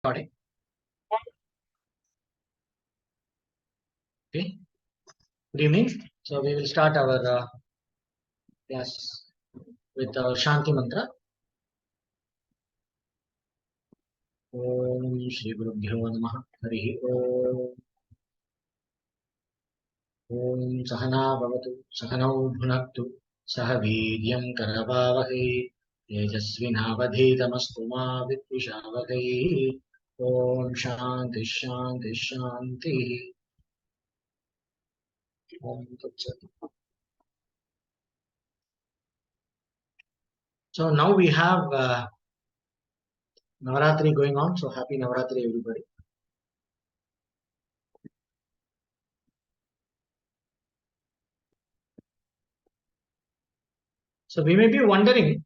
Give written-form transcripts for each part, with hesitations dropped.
Recording. Okay. Good evening. So we will start our class with our Shanti mantra. Om Shri Gurubhyo Namaha. Harihi Om. Om Sahana Bhavatu Sahanau Bhunaktu Saha Vidyam Karavavahe Tejasvinavadhetamastu Ma Vidvishavahe. Om Shanti Shanti Shanti. Om Tat Sat. So now we have Navaratri going on. So happy Navaratri, everybody. So we may be wondering,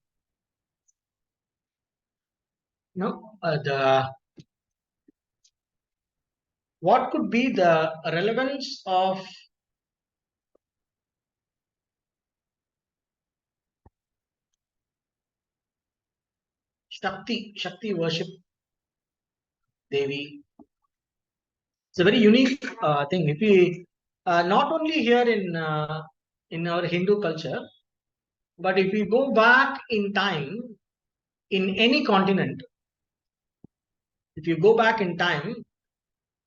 what could be the relevance of Shakti worship, Devi? It's a very unique thing. If we not only here in our Hindu culture, but if we go back in time in any continent, if you go back in time,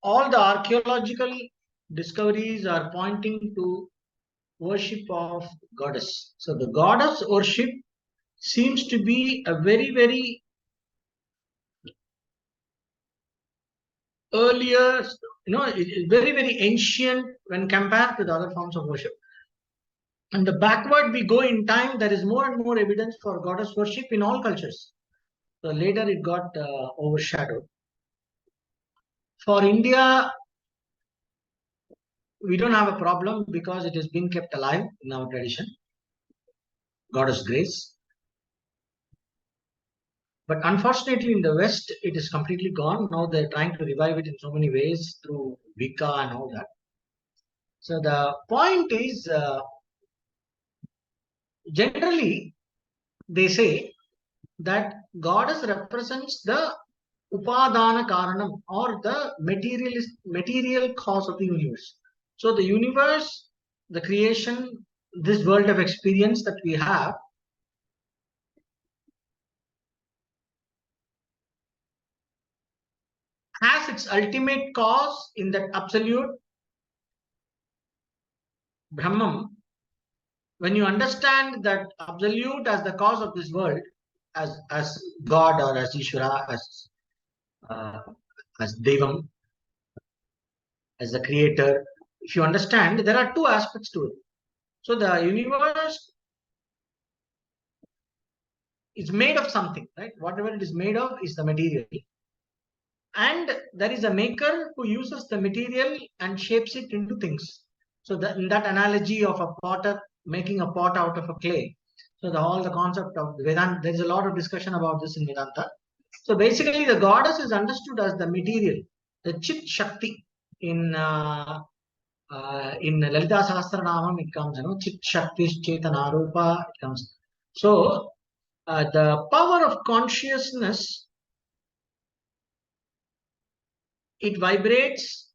all the archaeological discoveries are pointing to worship of goddess. So the goddess worship seems to be a very, very earlier, very, very ancient when compared to the other forms of worship. And the backward we go in time, there is more and more evidence for goddess worship in all cultures. So later it got overshadowed. For India, we don't have a problem because it has been kept alive in our tradition, goddess grace. But unfortunately, in the West, it is completely gone. Now they're trying to revive it in so many ways through Wicca and all that. So the point is, generally, they say that goddess represents the upadana karanam, or the material cause of the universe. So the universe, the creation, this world of experience that we have, has its ultimate cause in that absolute Brahman. When you understand that absolute as the cause of this world, as God or as Ishvara, as Devam, as the creator, if you understand, there are two aspects to it. So the universe is made of something, right? Whatever it is made of is the material. And there is a maker who uses the material and shapes it into things. So in that analogy of a potter making a pot out of a clay. So all the concept of Vedanta, there is a lot of discussion about this in Vedanta. So basically the goddess is understood as the material, the Chit Shakti. In Lalita Sahasranamam it comes, Chit Shakti Chetana Rupa, it comes. So the power of consciousness, it vibrates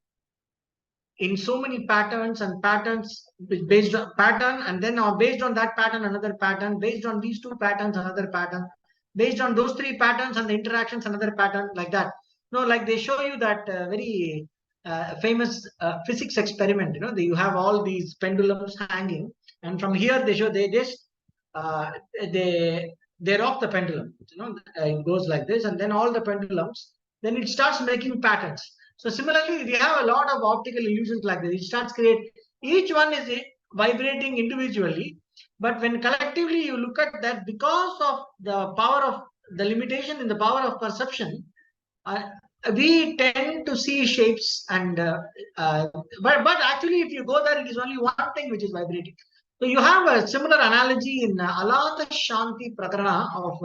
in so many patterns, and patterns based on pattern, and then based on that pattern another pattern, based on these two patterns another pattern, based on those three patterns and the interactions another pattern, like that. Like they show you that very famous physics experiment. You have all these pendulums hanging, and from here they show, they just uh, they rock the pendulum. It goes like this, and then all the pendulums, then it starts making patterns. So similarly, we have a lot of optical illusions like this. It starts create, each one is vibrating individually, but when collectively you look at that, because of the power of the limitation in the power of perception, we tend to see shapes and but actually if you go there, it is only one thing which is vibrating. So you have a similar analogy in Alata Shanti Prakarana of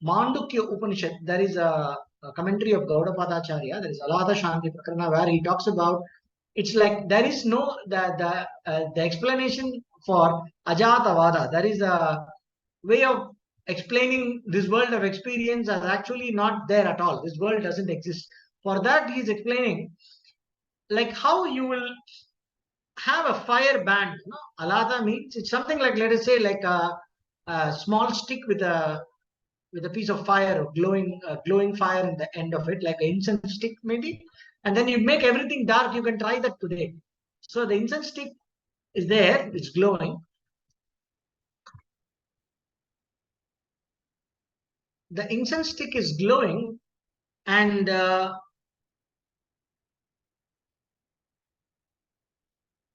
Mandukya Upanishad. There is a commentary of Gaudapadacharya. There is Alata Shanti Prakarana where he talks about, it's like there is no the explanation for Ajatavada. There is a way of explaining this world of experience as actually not there at all. This world doesn't exist. For that, he is explaining like how you will have a fire band. Alada means it's something like, let us say, like a small stick with a piece of fire, glowing fire in the end of it, like an incense stick maybe. And then you make everything dark. You can try that today. So the incense stick is there, it's glowing. The incense stick is glowing, and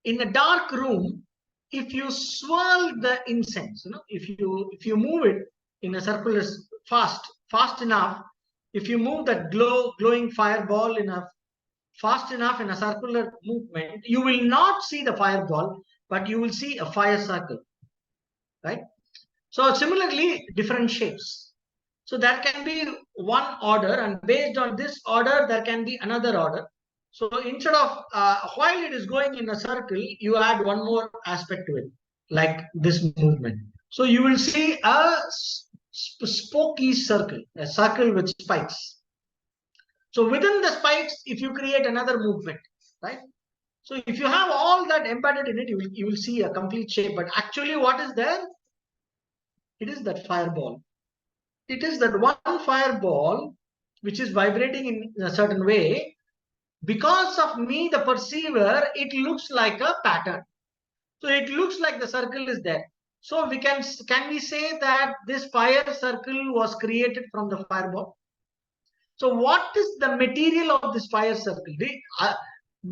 in a dark room, if you swirl the incense, if you move it in a circular fast enough, if you move that glowing fireball fast enough in a circular movement, you will not see the fireball, but you will see a fire circle, right? So similarly, different shapes. So there can be one order, and based on this order, there can be another order. So instead of while it is going in a circle, you add one more aspect to it, like this movement. So you will see a spokey circle, a circle with spikes. So within the spikes, if you create another movement, right? So if you have all that embedded in it, you will see a complete shape. But actually, what is there? It is that fireball. It is that one fireball which is vibrating in a certain way. Because of me, the perceiver, it looks like a pattern. So it looks like the circle is there. So can we say that this fire circle was created from the fireball? So what is the material of this fire circle?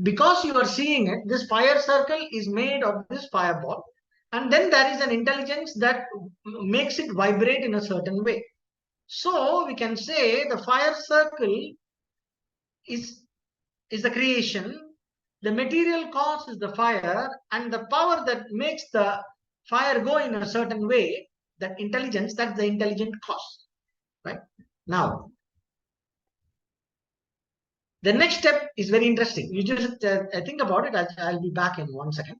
Because you are seeing it, this fire circle is made of this fireball. And then there is an intelligence that makes it vibrate in a certain way. So we can say the fire circle is the creation, the material cause is the fire, and the power that makes the fire go in a certain way, that intelligence, that's the intelligent cause, right? Now, the next step is very interesting. You just think about it. I'll be back in 1 second.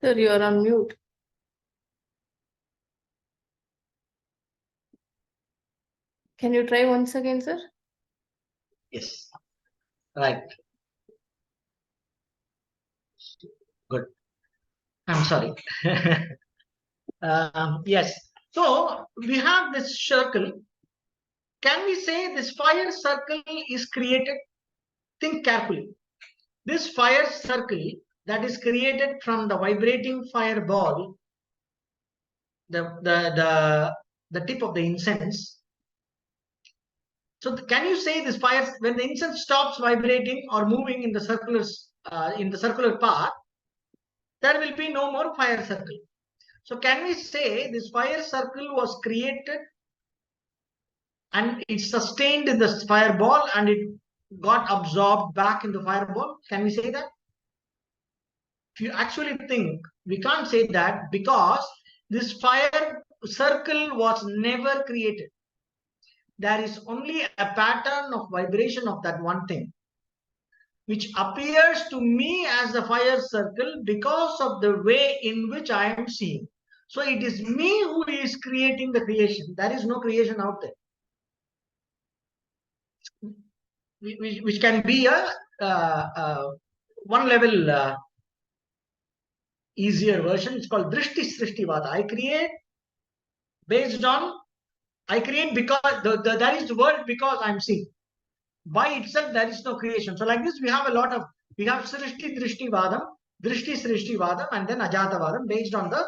Sir, you are on mute. Can you try once again, sir? Yes. Right. Good. I'm sorry. Yes. So we have this circle. Can we say this fire circle is created? Think carefully. This fire circle that is created from the vibrating fireball, the tip of the incense. So can you say this fire, when the incense stops vibrating or moving in the circular path, there will be no more fire circle. So can we say this fire circle was created and it sustained in the fireball and it got absorbed back in the fireball? Can we say that? If you actually think, we can't say that, because this fire circle was never created. There is only a pattern of vibration of that one thing, which appears to me as a fire circle because of the way in which I am seeing. So it is me who is creating the creation. There is no creation out there. Which can be a one level easier version. It's called Drishti Srishtivada. I create because that is the word, because I'm seeing. By itself, there is no creation. So like this, we have Srishti Drishti Vadam, Drishti Srishti Vadam, and then Ajata Vadam based on the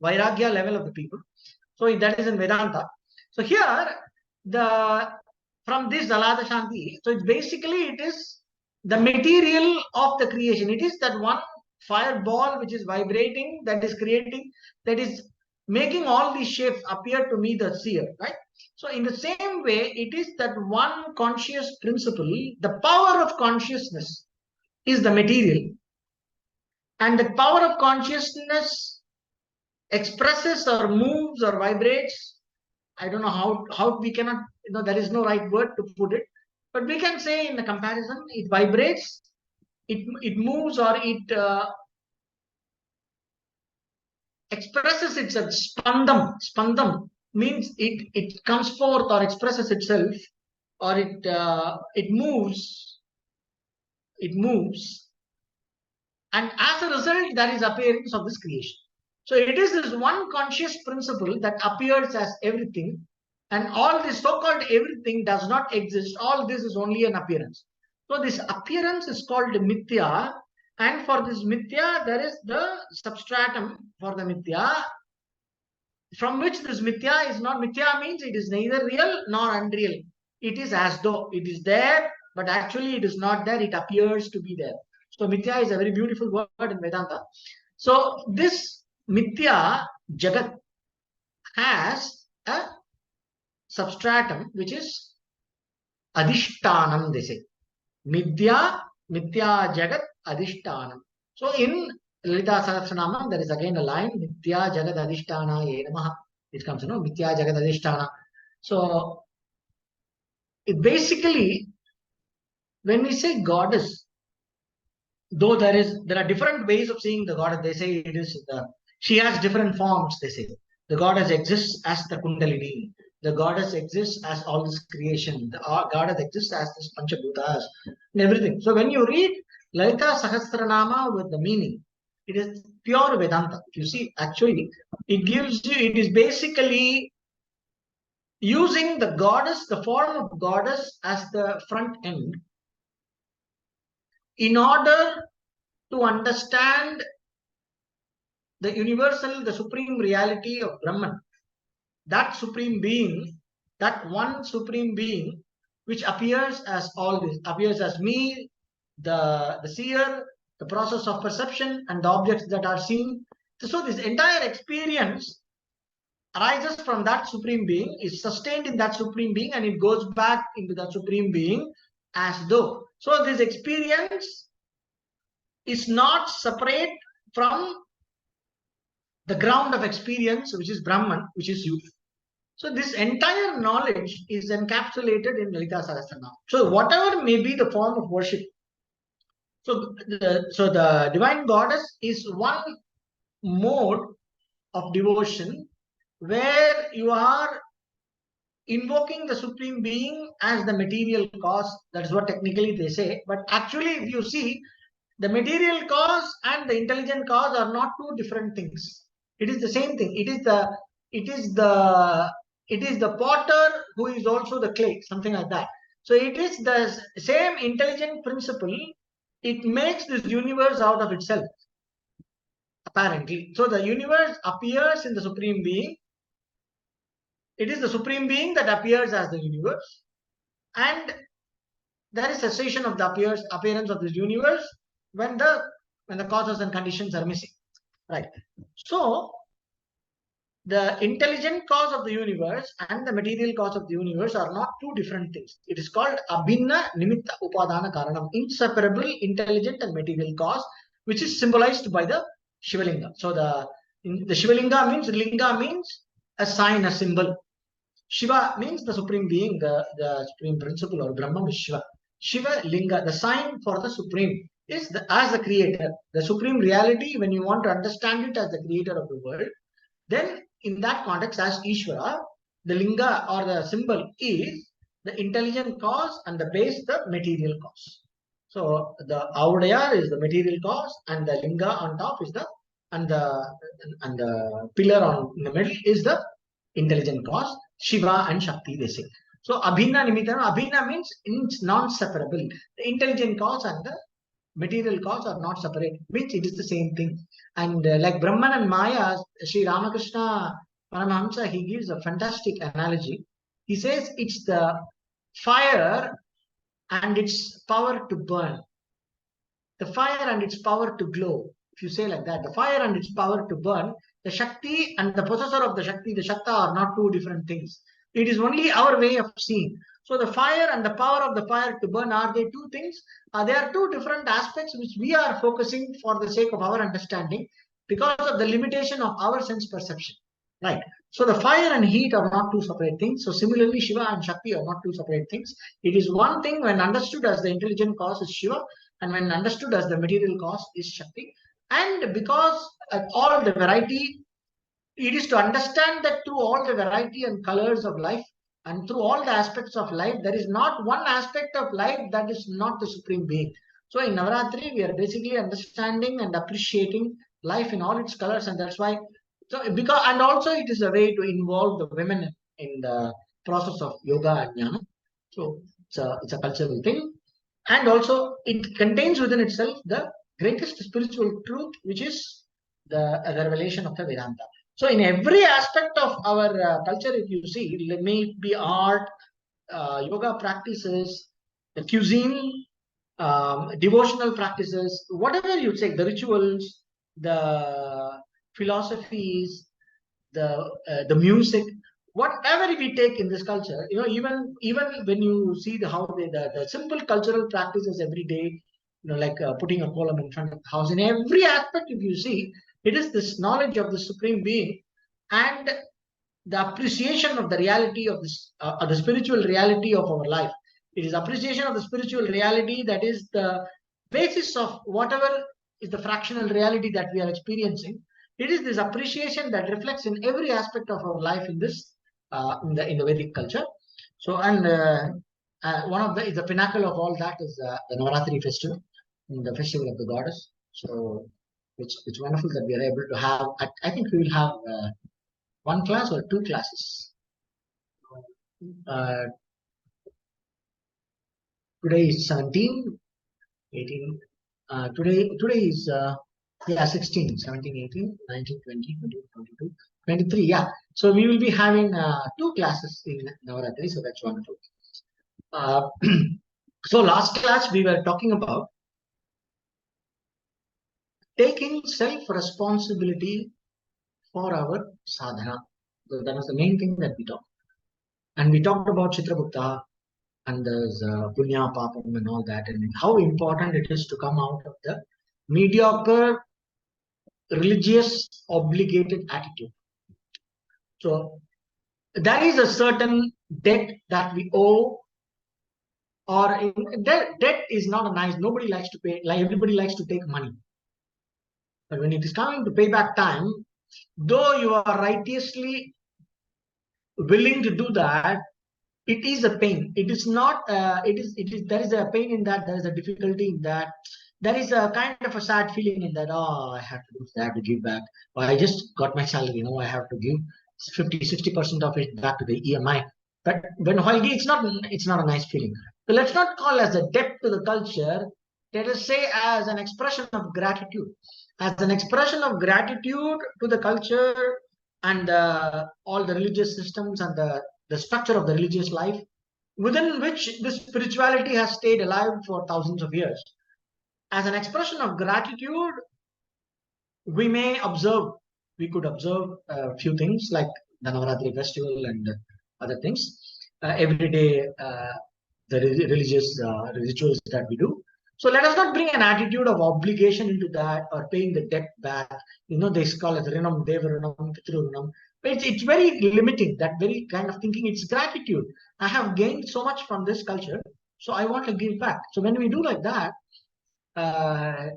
Vairagya level of the people. So that is in Vedanta. So here, from this Dalada Shanti, so it's basically, it is the material of the creation. It is that one fireball which is vibrating, that is creating, that is making all these shapes appear to me, the seer, right? So in the same way, it is that one conscious principle, the power of consciousness is the material. And the power of consciousness expresses or moves or vibrates. I don't know how we cannot, there is no right word to put it, but we can say in the comparison, it vibrates, it moves, or it expresses itself. Spandam means it comes forth or expresses itself, or it moves, and as a result, there is appearance of this creation. So it is this one conscious principle that appears as everything, and all this so-called everything does not exist. All this is only an appearance. So this appearance is called mithya, and for this mithya, there is the substratum for the mithya, from which this mithya is not. Mithya means it is neither real nor unreal. It is as though it is there, but actually it is not there. It appears to be there. So mithya is a very beautiful word in Vedanta. So this mithya jagat has a substratum which is adhishtanam, they say. Mithya jagat adhishtanam. So in Lalita Sahasranama, there is again a line, Mithya jagat adhishtana ye namaha. It comes, Mithya jagat adhishtana. So it basically, when we say goddess, though there are different ways of seeing the goddess. They say she has different forms. They say the goddess exists as the Kundalini. The goddess exists as all this creation. The goddess exists as this Panchabhutas and everything. So when you read Lalita Sahasranama with the meaning, it is pure Vedanta. You see, actually, it is basically using the goddess, the form of goddess as the front end, in order to understand the universal, the supreme reality of Brahman, that supreme being, that one supreme being, which appears as all this, appears as me, the seer, the process of perception, and the objects that are seen. So this entire experience arises from that supreme being, is sustained in that supreme being, and it goes back into that supreme being as though. So this experience is not separate from the ground of experience, which is Brahman, which is you. So this entire knowledge is encapsulated in Lalita Sahasranama. So whatever may be the form of worship, so the divine goddess is one mode of devotion where you are invoking the supreme being as the material cause. That's what technically they say. But actually, if you see, the material cause and the intelligent cause are not two different things. It is the same thing. It is the potter who is also the clay, something like that. So it is the same intelligent principle. It makes this universe out of itself, apparently. So the universe appears in the supreme being. It is the supreme being that appears as the universe, and there is cessation of the appearance of this universe when the causes and conditions are missing, right? So the intelligent cause of the universe and the material cause of the universe are not two different things. It is called abhinna nimitta upadana karanam, inseparable intelligent and material cause, which is symbolized by the Shivalinga. So the Shivalinga means, linga means a sign, a symbol. Shiva means the supreme being, the supreme principle or Brahman is Shiva. Shiva Linga, the sign for the supreme, is as the creator, the supreme reality. When you want to understand it as the creator of the world, then in that context, as Ishvara, the linga or the symbol is the intelligent cause and the base the material cause. So the Audaya is the material cause, and the linga on top is the and the pillar on in the middle is the intelligent cause. Shiva and Shakti, they say. So abhinna nimitta, abhinna means non-separable. The intelligent cause and the material cause are not separate, which it is the same thing. And like Brahman and Maya, Sri Ramakrishna Paramahamsa, he gives a fantastic analogy. He says it's the fire and its power to burn, the fire and its power to glow. If you say like that, the fire and its power to burn, the Shakti and the possessor of the Shakti, the Shakta, are not two different things. It is only our way of seeing. So the fire and the power of the fire to burn, are they two things? They are two different aspects which we are focusing for the sake of our understanding because of the limitation of our sense perception. Right. So the fire and heat are not two separate things. So similarly, Shiva and Shakti are not two separate things. It is one thing when understood as the intelligent cause is Shiva, and when understood as the material cause is Shakti. And because all the variety, it is to understand that through all the variety and colors of life and through all the aspects of life, there is not one aspect of life that is not the supreme being. So in Navaratri, we are basically understanding and appreciating life in all its colors, and that's why. So because, and also it is a way to involve the women in the process of yoga and jnana. So it's a cultural thing, and also it contains within itself the greatest spiritual truth, which is the revelation of the Vedanta. So in every aspect of our culture, if you see, it may be art, yoga practices, the cuisine, devotional practices, whatever you say, the rituals, the philosophies, the music, whatever we take in this culture, even when you see how the simple cultural practices every day, like putting a column in front of the house, in every aspect, if you see, it is this knowledge of the supreme being and the appreciation of the reality of this, the spiritual reality of our life. It is appreciation of the spiritual reality that is the basis of whatever is the fractional reality that we are experiencing. It is this appreciation that reflects in every aspect of our life in this, in the Vedic culture. So, and one of the pinnacle of all that is the Navaratri festival, the festival of the goddess. So, it's wonderful that we are able to have. I think we will have one class or two classes. Uh, Today is 17, 18. Today is 16, 17, 18, 19, 20, 21, 22, 23. Yeah. So we will be having two classes in Navaratri. So that's wonderful. So last class we were talking about taking self-responsibility for our sadhana. So that was the main thing that we talked. And we talked about Chitragupta and there's Punya Papam and all that, and how important it is to come out of the mediocre religious obligated attitude. So there is a certain debt that we owe, or debt is not a nice, nobody likes to pay, like everybody likes to take money. But when it is coming to payback time, though you are righteously willing to do that, it is a pain. It is not, there is a pain in that, there is a difficulty in that. There is a kind of a sad feeling in that, oh, I have to do that to give back. Or I just got my salary, I have to give 50-60% of it back to the EMI. But when it's not a nice feeling. So let's not call as a debt to the culture. Let us say as an expression of gratitude. As an expression of gratitude to the culture and all the religious systems and the structure of the religious life within which this spirituality has stayed alive for thousands of years. As an expression of gratitude, we may observe we could observe a few things like the Navaratri festival and other things. Every day, the religious rituals that we do. So let us not bring an attitude of obligation into that or paying the debt back. They call it Rinam, Deva Rinam, Pitru Rinam. But it's very limiting, that very kind of thinking. It's gratitude. I have gained so much from this culture, so I want to give back. So when we do like that,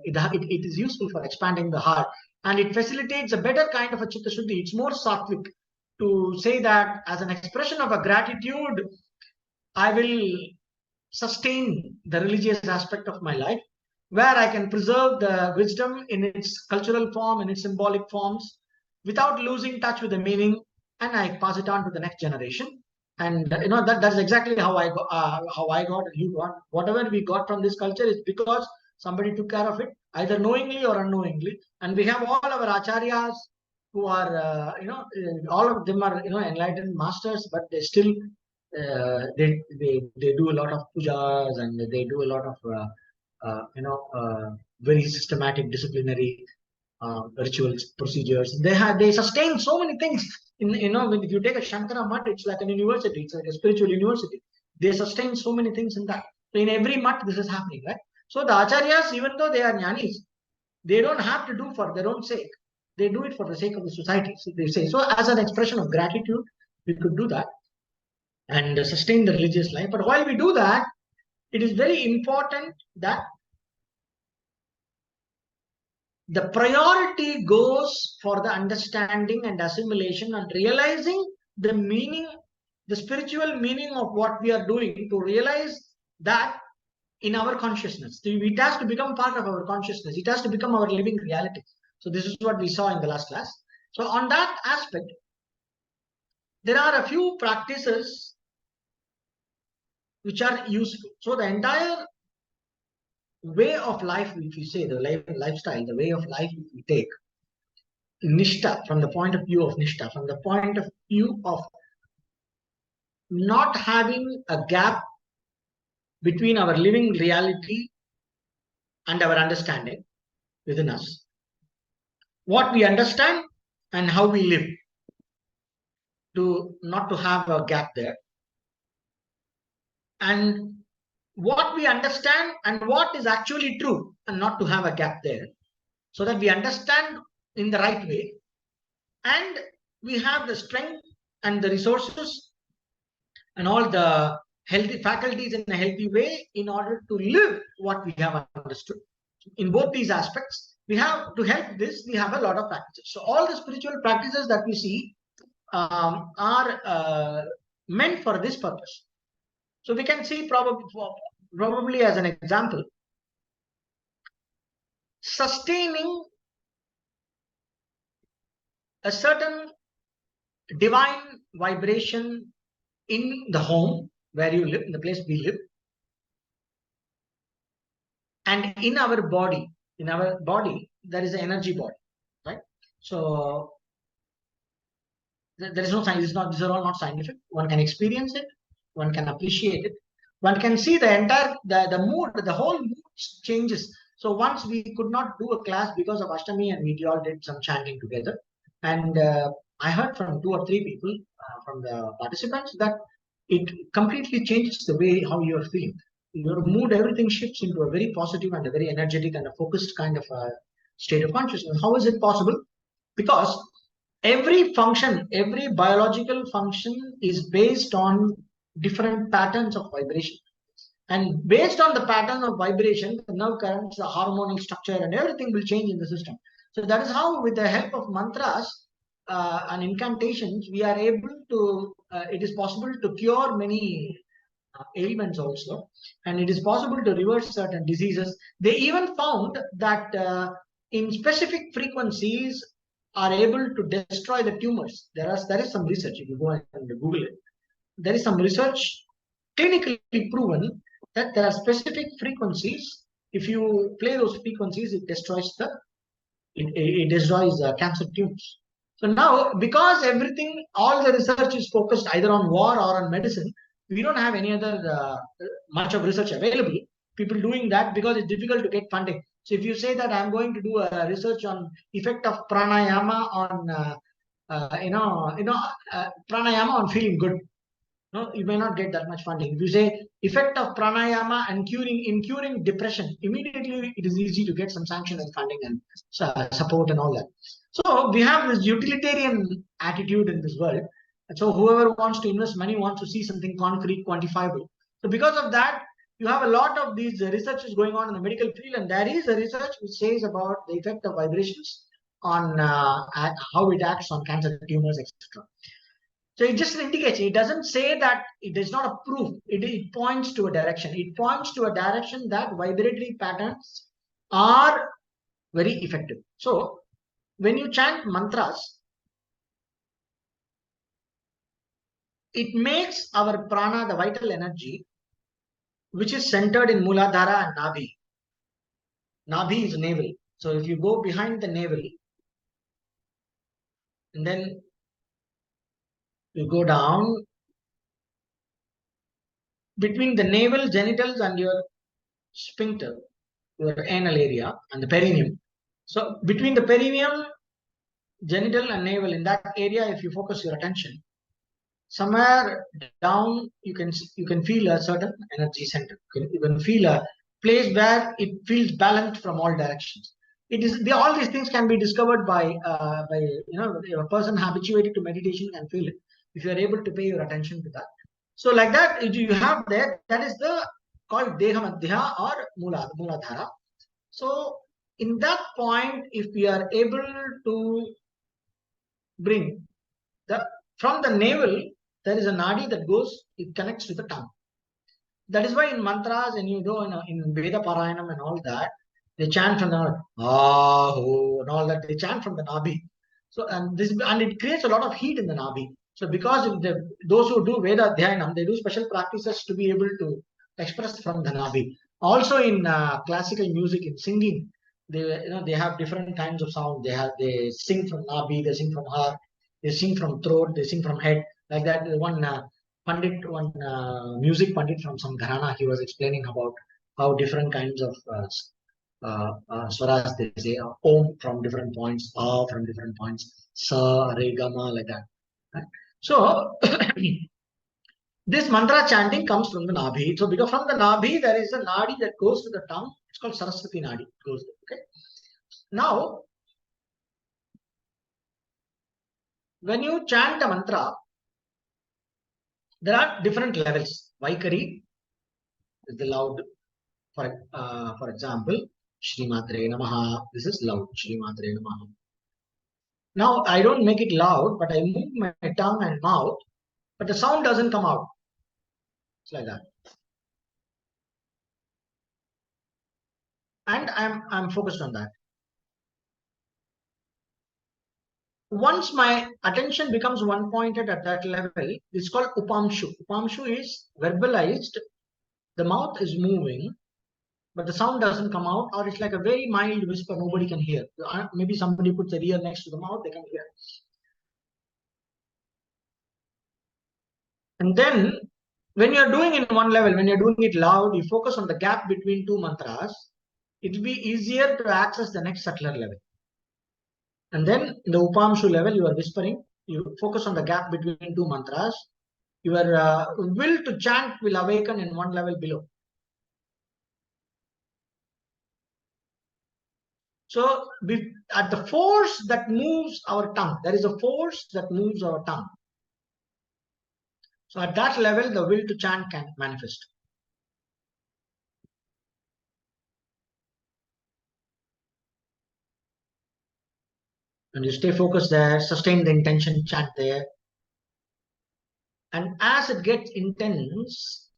it is useful for expanding the heart, and it facilitates a better kind of a chitta shuddhi. It's more sattvic to say that as an expression of a gratitude, I will sustain the religious aspect of my life, where I can preserve the wisdom in its cultural form, in its symbolic forms, without losing touch with the meaning, and I pass it on to the next generation. And that's exactly how I got, you got. Whatever we got from this culture is because somebody took care of it, either knowingly or unknowingly. And we have all our acharyas who are, all of them are, enlightened masters, but they still they do a lot of pujas, and they do a lot of very systematic disciplinary rituals, procedures. They sustain so many things. If you take a Shankara Mutt, it's like an university. It's like a spiritual university. They sustain so many things in that. So in every mutt, this is happening, right? So the acharyas, even though they are jnanis, they don't have to do for their own sake. They do it for the sake of the society. So they say, so as an expression of gratitude, we could do that and sustain the religious life. But while we do that, it is very important that the priority goes for the understanding and assimilation and realizing the meaning, the spiritual meaning of what we are doing, to realize that in our consciousness. It has to become part of our consciousness. It has to become our living reality. So this is what we saw in the last class. So on that aspect, there are a few practices which are useful. So the entire way of life, if you say the lifestyle, the way of life, if we take Nishta, from the point of view of Nishta, from the point of view of not having a gap between our living reality and our understanding within us, what we understand and how we live, to not to have a gap there, and what we understand and what is actually true, and not to have a gap there, so that we understand in the right way, and we have the strength and the resources and all the healthy faculties in a healthy way in order to live what we have understood. In both these aspects, we have to help this. We have a lot of practices. So all the spiritual practices that we see are meant for this purpose. So we can see probably as an example, sustaining a certain divine vibration in the home where you live, in the place we live, and in our body. In our body, there is an energy body, right? So there is no science. These are all not scientific. One can experience it. One can appreciate it. One can see the entire the mood. The whole mood changes. So once we could not do a class because of Ashtami, and we all did some chanting together. And I heard from 2 or 3 people from the participants that it completely changes the way how you are feeling. Your mood, everything shifts into a very positive and a very energetic and a focused kind of a state of consciousness. How is it possible? Because every function, every biological function is based on different patterns of vibration. And based on the pattern of vibration, the nerve currents, the hormonal structure, and everything will change in the system. So that is how, with the help of mantras and incantations, we are able to, it is possible to cure many ailments also. And it is possible to reverse certain diseases. They even found that in specific frequencies are able to destroy the tumors. There is some research, if you go and Google it. There is some research clinically proven that there are specific frequencies. If you play those frequencies, it destroys cancer tumors. So now, because all the research is focused either on war or on medicine, we don't have any other much of research available. People doing that because it's difficult to get funding. So if you say that I'm going to do a research on effect of pranayama on, pranayama on feeling good, no, you may not get that much funding. If you say effect of pranayama and curing depression, immediately it is easy to get some sanction and funding and support and all that. So we have this utilitarian attitude in this world. And so whoever wants to invest money wants to see something concrete, quantifiable. So because of that, you have a lot of these researches going on in the medical field, and there is a research which says about the effect of vibrations on how it acts on cancer tumors, etc. So it just indicates, it doesn't say that, it does not approve, it points to a direction. It points to a direction that vibratory patterns are very effective. So when you chant mantras, it makes our prana, the vital energy, which is centered in Muladhara and Nabhi. Nabhi is navel. So if you go behind the navel, and then you go down between the navel, genitals, and your sphincter, your anal area, and the perineum. So between the perineum, genital, and navel, in that area, if you focus your attention, somewhere down, you can feel a certain energy center. You can feel a place where it feels balanced from all directions. All these things can be discovered by a person habituated to meditation can feel it if you are able to pay your attention to that. So like that, you have there, that is the called Deha Madhya or Muladhara. So in that point, if we are able to bring from the navel, there is a nadi that goes, it connects with the tongue. That is why in mantras, and you go in Veda Parayanam and all that, they chant from the Aho and all that, they chant from the Nabi. So and it creates a lot of heat in the Nabi. So because those who do Veda Dhyanam, they do special practices to be able to express from the Nabi. Also in classical music, in singing, they have different kinds of sound. They sing from Nabi, they sing from heart, they sing from throat, they sing from head. Like that, one music pandit from some gharana, he was explaining about how different kinds of swaras they say, om from different points, from different points, sa, re, gama, like that. Right? So this mantra chanting comes from the nabhi. So because from the nabhi there is a nadi that goes to the tongue. It's called Saraswati nadi. It goes there, okay. Now, when you chant a mantra, there are different levels. Vaikari is the loud. For example, Shri Matre Namaha. This is loud. Shri Matre Namaha. Now I don't make it loud, but I move my tongue and mouth, but the sound doesn't come out. It's like that. And I'm focused on that. Once my attention becomes one pointed at that level, it's called Upamshu. Upamshu is verbalized. The mouth is moving, but the sound doesn't come out, or it's like a very mild whisper nobody can hear. Maybe somebody puts their ear next to the mouth, they can hear. And then when you're doing in one level, when you're doing it loud, you focus on the gap between two mantras, it will be easier to access the next subtler level. And then in the Upamshu level, you are whispering, you focus on the gap between two mantras, your will to chant will awaken in one level below. So at the force that moves our tongue, there is a force that moves our tongue. So at that level, the will to chant can manifest. And you stay focused there, sustain the intention, chant there. And as it gets intense,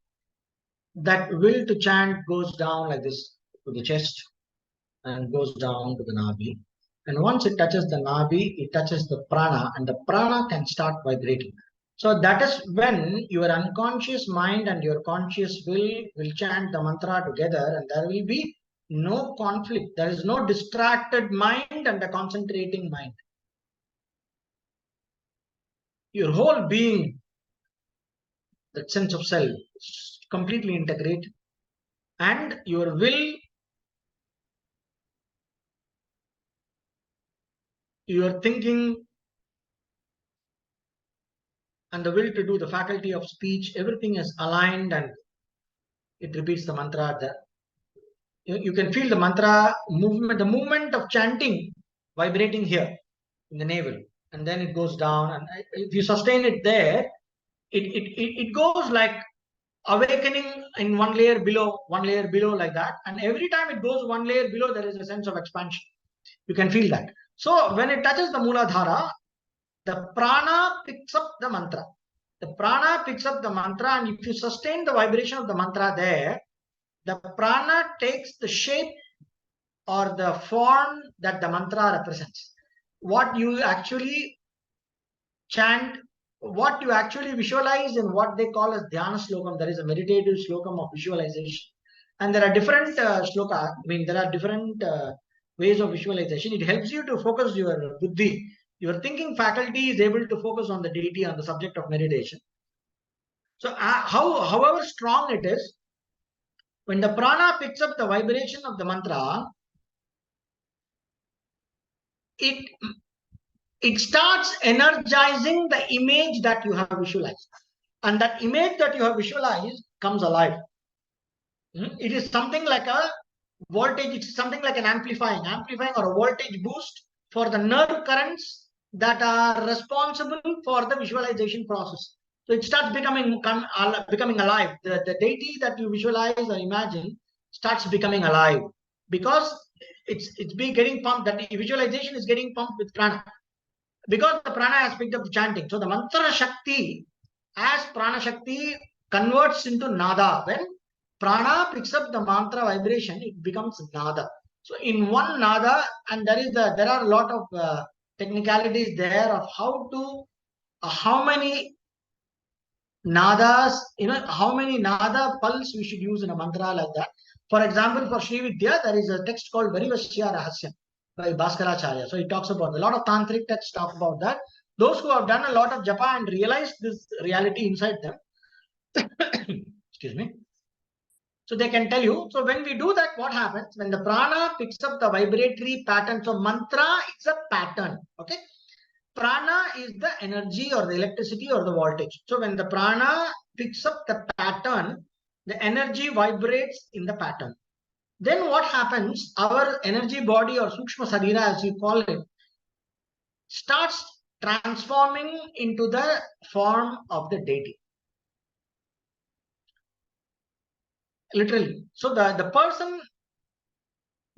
that will to chant goes down like this to the chest and goes down to the Nabi. And once it touches the Nabi, it touches the prana, and the prana can start vibrating. So that is when your unconscious mind and your conscious will chant the mantra together, and there will be no conflict. There is no distracted mind and a concentrating mind. Your whole being, that sense of self, is completely integrated, and your will your thinking and the will to do, the faculty of speech, everything is aligned, and it repeats the mantra. You can feel the mantra movement, the movement of chanting vibrating here in the navel, and then it goes down. And if you sustain it there, it goes like awakening in one layer below, like that. And every time it goes one layer below, there is a sense of expansion. You can feel that. So when it touches the Mooladhara, the prana picks up the mantra. The prana picks up the mantra, and if you sustain the vibration of the mantra there, the prana takes the shape or the form that the mantra represents. What you actually chant, what you actually visualize in what they call as dhyana slokam, there is a meditative slokam of visualization. And there are different sloka, there are different ways of visualization. It helps you to focus your buddhi. Your thinking faculty is able to focus on the deity, on the subject of meditation. So however strong it is, when the prana picks up the vibration of the mantra, it starts energizing the image that you have visualized. And that image that you have visualized comes alive. It is something like a voltage, it's something like an amplifying or a voltage boost for the nerve currents that are responsible for the visualization process. So it starts becoming alive. The deity that you visualize or imagine starts becoming alive, because it's getting pumped. That visualization is getting pumped with prana, because the prana has picked up the chanting. So the mantra shakti, as prana shakti, converts into nada. When prana picks up the mantra vibration, it becomes nada. So in one nada, and there are a lot of technicalities there of how many nadas, how many nada pulse we should use in a mantra like that. For example, for Sri Vidya, there is a text called Varivasya Rahasyam by Bhaskaracharya. So he talks about, a lot of tantric texts talk about that. Those who have done a lot of japa and realized this reality inside them, excuse me, so they can tell you. So when we do that, what happens? When the prana picks up the vibratory pattern, so mantra is a pattern, okay? Prana is the energy or the electricity or the voltage. So when the prana picks up the pattern, the energy vibrates in the pattern. Then what happens? Our energy body, or Sukshma Sarira as you call it, starts transforming into the form of the deity. Literally. So the person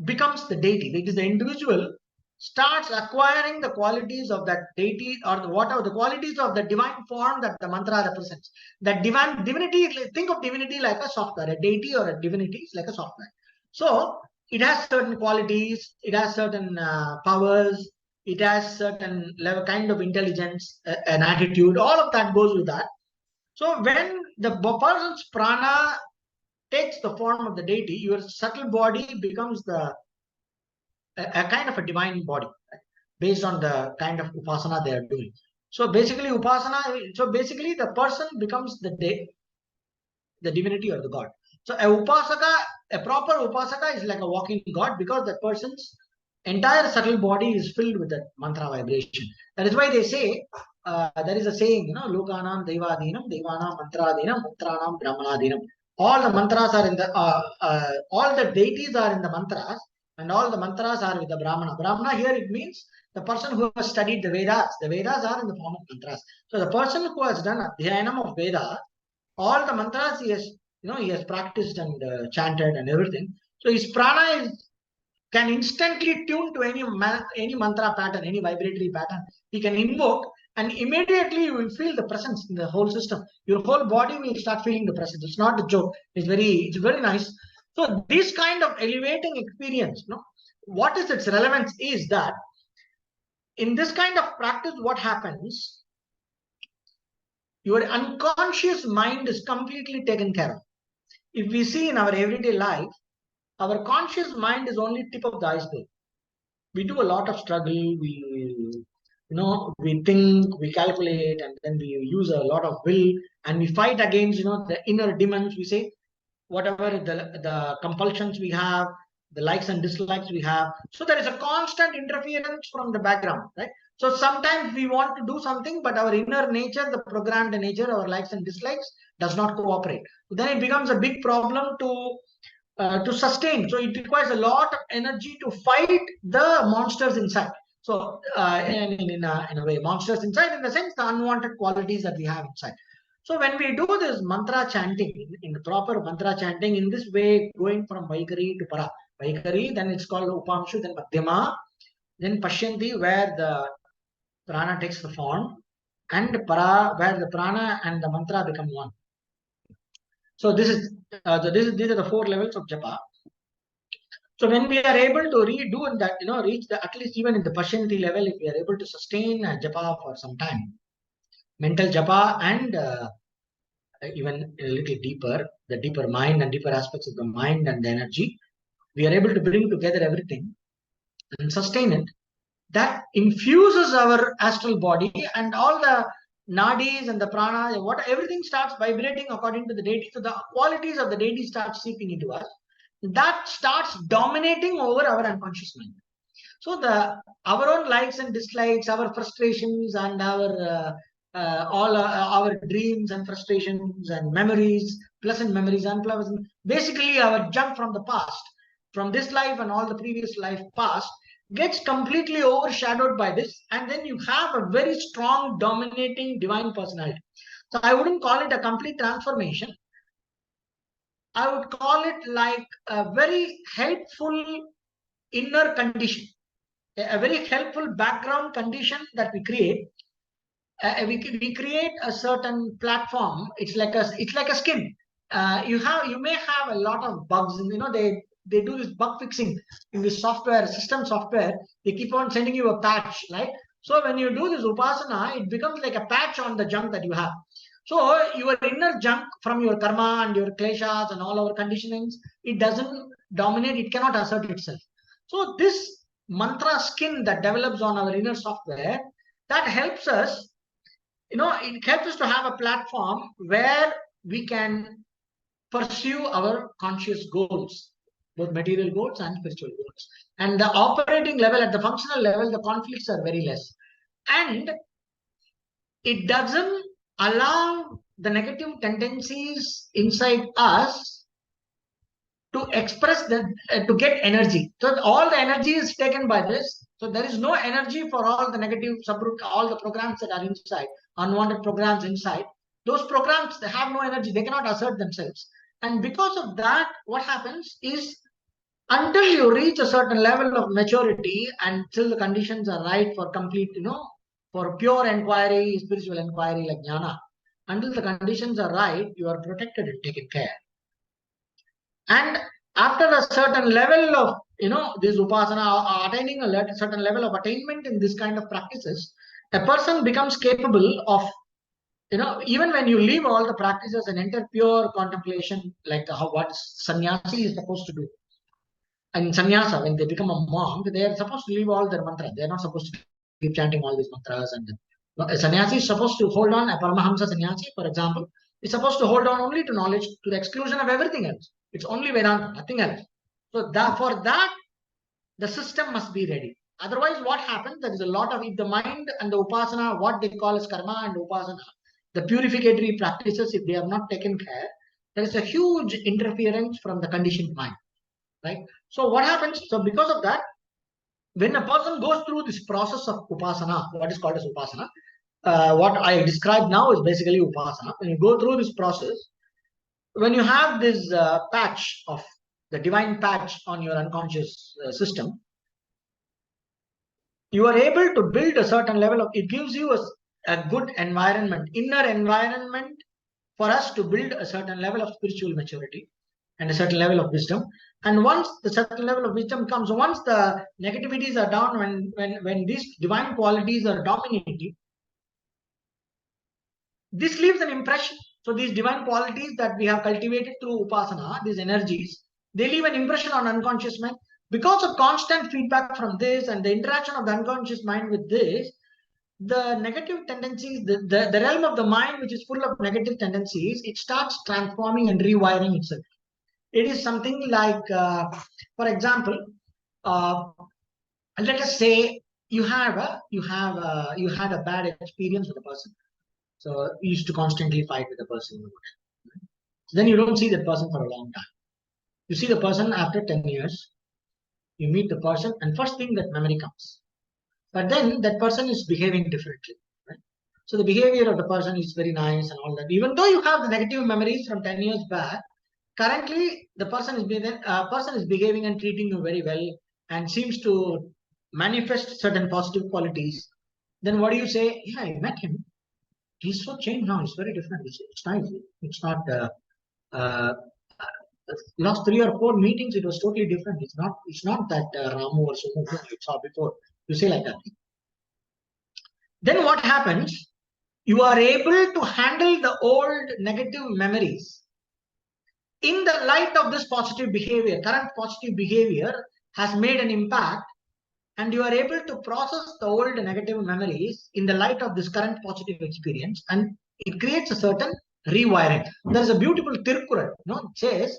becomes the deity. Because the individual starts acquiring the qualities of that deity, or whatever the qualities of the divine form that the mantra represents. That divinity, think of divinity like a software. A deity or a divinity is like a software. So it has certain qualities, it has certain powers, it has certain level kind of intelligence, an attitude, all of that goes with that. So when the person's prana takes the form of the deity, your subtle body becomes a kind of a divine body, right? Based on the kind of upasana they are doing. So basically the person becomes the divinity or the god. So a proper upasaka is like a walking god, because that person's entire subtle body is filled with that mantra vibration. That is why they say, there is a saying, Lokanam Devadinam, Devanam Mantradinam, Mantranam Brahmanadinam. All the mantras are in the, all the deities are in the mantras, and all the mantras are with the Brahmana. Brahmana here, it means the person who has studied the Vedas. The Vedas are in the form of mantras. So the person who has done Adhyanam of Veda, all the mantras he has practiced and chanted and everything. So his prana can instantly tune to any mantra pattern, any vibratory pattern. He can invoke, and immediately you will feel the presence in the whole system. Your whole body will start feeling the presence. It's not a joke. It's very nice. So this kind of elevating experience, what is its relevance is that in this kind of practice, what happens? Your unconscious mind is completely taken care of. If we see in our everyday life, our conscious mind is only tip of the iceberg. We do a lot of struggle. We think, we calculate, and then we use a lot of will, and we fight against, the inner demons. We say whatever the compulsions we have, the likes and dislikes we have. So there is a constant interference from the background, right? So sometimes we want to do something, but our inner nature, the programmed nature, our likes and dislikes does not cooperate. Then it becomes a big problem to sustain. So it requires a lot of energy to fight the monsters inside. So in a way, monsters inside, in the sense, the unwanted qualities that we have inside. So when we do this mantra chanting, in the proper mantra chanting, in this way, going from Vaikari to Para, Vaikari, then it's called Upamshu, then Madhyama, then Pashyanti, where the prana takes the form, and Para, where the prana and the mantra become one. So these are the 4 levels of japa. So when we are able to redo that, reach the, at least even in the Pashyanti level, if we are able to sustain japa for some time, mental japa and even a little deeper, the deeper mind and deeper aspects of the mind and the energy, we are able to bring together everything and sustain it. That infuses our astral body, and all the nadis and the prana, everything starts vibrating according to the deity. So the qualities of the deity start seeping into us. That starts dominating over our unconscious mind. So our own likes and dislikes, our frustrations and our all our dreams and frustrations and memories, pleasant memories, unpleasant, basically our junk from the past, from this life and all the previous life past, gets completely overshadowed by this, and then you have a very strong dominating divine personality. So I wouldn't call it a complete transformation. I would call it like a very helpful inner condition, a very helpful background condition that we create. We create a certain platform. It's like a skin. You may have a lot of bugs, and they do this bug fixing in this software, system software. They keep on sending you a patch, right? So when you do this upasana, it becomes like a patch on the junk that you have. So your inner junk from your karma and your kleshas and all our conditionings, it doesn't dominate. It cannot assert itself. So this mantra skin that develops on our inner software, that helps us, it helps us to have a platform where we can pursue our conscious goals, both material goals and spiritual goals. And the operating level, at the functional level, the conflicts are very less. And it doesn't allow the negative tendencies inside us to express to get energy. So all the energy is taken by this. So there is no energy for all the negative subroot, all the programs that are inside, unwanted programs inside. Those programs, they have no energy. They cannot assert themselves. And because of that, what happens is, until you reach a certain level of maturity, until the conditions are right for complete, for pure inquiry, spiritual inquiry like jnana, until the conditions are right, you are protected and taken care. And after a certain level of, this upasana, attaining a certain level of attainment in this kind of practices, a person becomes capable of, even when you leave all the practices and enter pure contemplation, like what sannyasi is supposed to do. And sannyasa, when they become a monk, they are supposed to leave all their mantras. They are not supposed to keep chanting all these mantras. And a sannyasi is supposed to hold on. A Paramahamsa sannyasi, for example, is supposed to hold on only to knowledge, to the exclusion of everything else. It's only Vedanta, nothing else. So for that, the system must be ready. Otherwise, what happens? There is a lot of, if the mind and the upasana, what they call as karma and upasana, the purificatory practices, if they are not taken care, there is a huge interference from the conditioned mind, right? So what happens? So because of that, when a person goes through this process of upasana, what is called as upasana, what I described now is basically upasana. When you go through this process, when you have this patch of the divine patch on your unconscious system, you are able to build a certain level of, it gives you a good environment, inner environment, for us to build a certain level of spiritual maturity and a certain level of wisdom. And once the certain level of wisdom comes, once the negativities are down, when these divine qualities are dominating, this leaves an impression. So these divine qualities that we have cultivated through upasana, these energies, they leave an impression on unconscious mind. Because of constant feedback from this and the interaction of the unconscious mind with this, the negative tendencies, the realm of the mind, which is full of negative tendencies, it starts transforming and rewiring itself. It is something like, for example, let us say you had a bad experience with a person. So you used to constantly fight with the person. Then you don't see that person for a long time. You see the person after 10 years, you meet the person, and first thing that memory comes. But then that person is behaving differently. Right? So the behavior of the person is very nice and all that. Even though you have the negative memories from 10 years back, currently the person is behaving and treating you very well and seems to manifest certain positive qualities. Then what do you say? Yeah, I met him. He's so changed now. It's very different. It's nice. It's not. Uh, Last 3 or 4 meetings, it was totally different. It's not that Ramu or Sumu you saw before. You say like that. Then what happens? You are able to handle the old negative memories in the light of this positive behavior. Current positive behavior has made an impact, and you are able to process the old negative memories in the light of this current positive experience, and it creates a certain rewiring. There's a beautiful Tirkural, it says,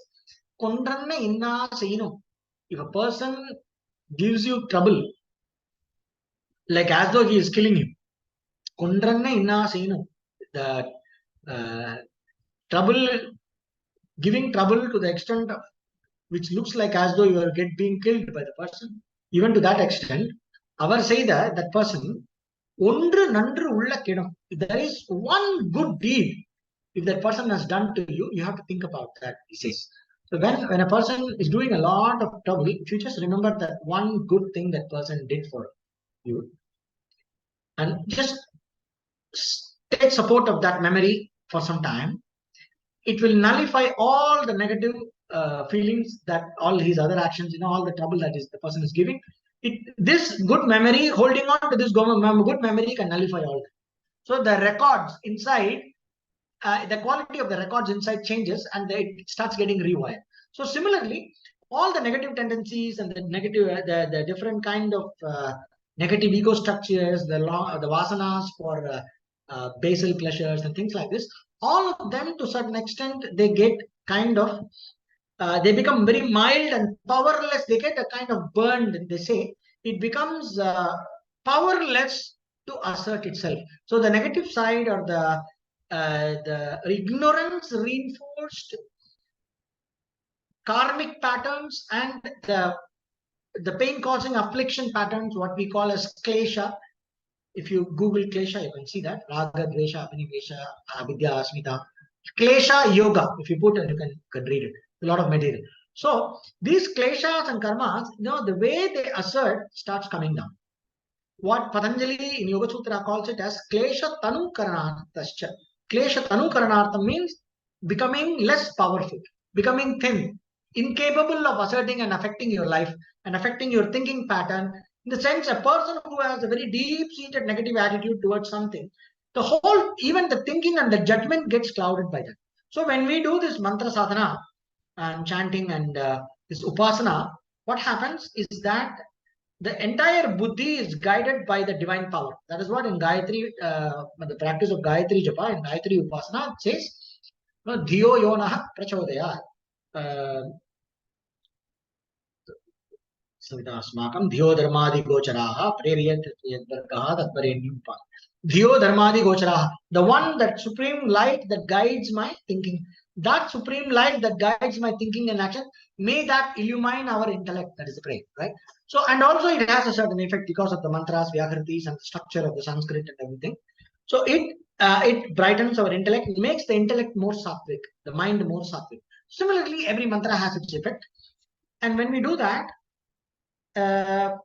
Kondranna inna seino. If a person gives you trouble, like as though he is killing you, Kondranna inna seino. The trouble, giving trouble to the extent of which looks like as though you are being killed by the person. Even to that extent, our say that person, ஒன்று நன்று உள்ள கிடம். If there is one good deed, if that person has done to you, you have to think about that, he says. So when a person is doing a lot of trouble, if you just remember that one good thing that person did for you, and just take support of that memory for some time, it will nullify all the negative feelings that all his other actions, all the trouble that the person is giving. This good memory, holding on to this good memory can nullify all that. So the records inside, the quality of the records inside changes, and it starts getting rewired. So similarly, all the negative tendencies and the negative, the different kind of negative ego structures, the vasanas for basal pleasures and things like this, all of them to a certain extent, they get kind of, they become very mild and powerless. They get a kind of burned, they say. It becomes powerless to assert itself. So the negative side, or the ignorance reinforced karmic patterns, and the pain causing affliction patterns, what we call as klesha. If you Google klesha, you can see that raga, dvesha, abhinivesha, avidya, asmita, klesha yoga. If you put it, you can read it. A lot of material. So these kleshas and karmas, the way they assert starts coming down. What Patanjali in Yoga Sutra calls it as klesha tanu karanarthascha. Klesha tanu karanartham means becoming less powerful, becoming thin, incapable of asserting and affecting your life and affecting your thinking pattern. In the sense, a person who has a very deep-seated negative attitude towards something, the whole, even the thinking and the judgment gets clouded by that. So when we do this mantra sadhana and chanting and this upasana, what happens is that the entire buddhi is guided by the divine power. That is what in Gayatri, the practice of Gayatri Japa, in Gayatri Upasana, it says, Dhiyo yonaha prachodaya. Asmakam Dhiyo Dharmadi Gocharaha Preriyat Yadvargaha Tatparenyum. Dhiyo Dharmadi Gocharaha. The one, that supreme light that guides my thinking. That supreme light that guides my thinking and action, may that illumine our intellect. That is the prayer, right? So, and also it has a certain effect because of the mantras, vyakritis, and the structure of the Sanskrit and everything. So it brightens our intellect, it makes the intellect more sattvic, the mind more sattvic. Similarly, every mantra has its effect. And when we do that, the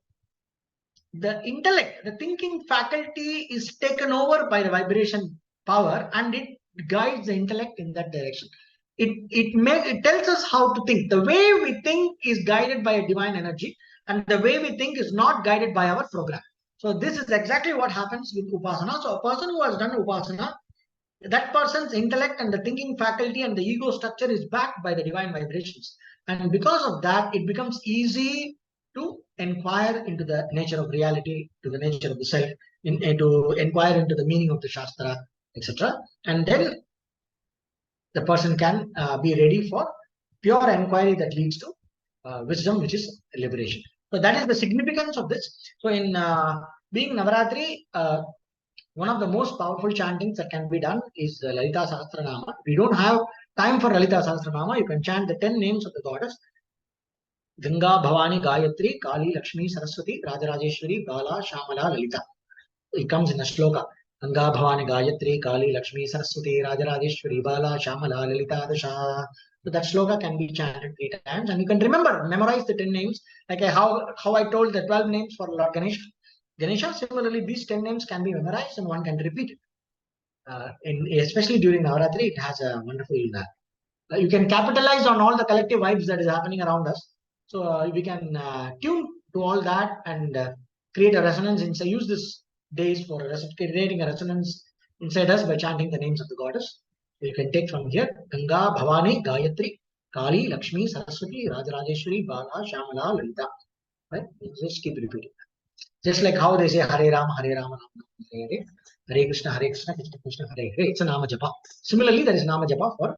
intellect, the thinking faculty is taken over by the vibration power, and it guides the intellect in that direction. It tells us how to think. The way we think is guided by a divine energy, and the way we think is not guided by our program. So this is exactly what happens with upasana. So a person who has done upasana, that person's intellect and the thinking faculty and the ego structure is backed by the divine vibrations. And because of that, it becomes easy to inquire into the nature of reality, to the nature of the self, to inquire into the meaning of the Shastra, etc. And then the person can be ready for pure inquiry that leads to wisdom, which is liberation. So that is the significance of this. So in being Navaratri, one of the most powerful chantings that can be done is the Lalita Sahasranama. We don't have time for Lalita Sahasranama. You can chant the 10 names of the goddess. Ganga, Bhavani, Gayatri, Kali, Lakshmi, Saraswati, Rajarajeshwari, Bala, Shamala, Lalita. It comes in a shloka. Ganga, Bhavani, Gayatri, Kali, Lakshmi, Saraswati, Rajarajeshwari, Bala, Shamala, Lalita, Dasha. So that shloka can be chanted 3 times, and you can memorize the 10 names, like how I told the 12 names for Lord Ganesha. Similarly, these 10 names can be memorized and one can repeat it. Especially during Navaratri, it has a wonderful. You can capitalize on all the collective vibes that is happening around us. So we can tune to all that and create a resonance inside. Use this days for creating a resonance inside us by chanting the names of the goddess. So you can take from here Ganga, Bhavani, Gayatri, Kali, Lakshmi, Saraswati, Rajarajeshwari, Bala, Shamala, Lalita. Right? Just keep repeating. Just like how they say Hare Rama, Hare Rama, Hare Krishna, Krishna Krishna, Hare Hare. It's a Nama Japa. Similarly, there is Nama Japa for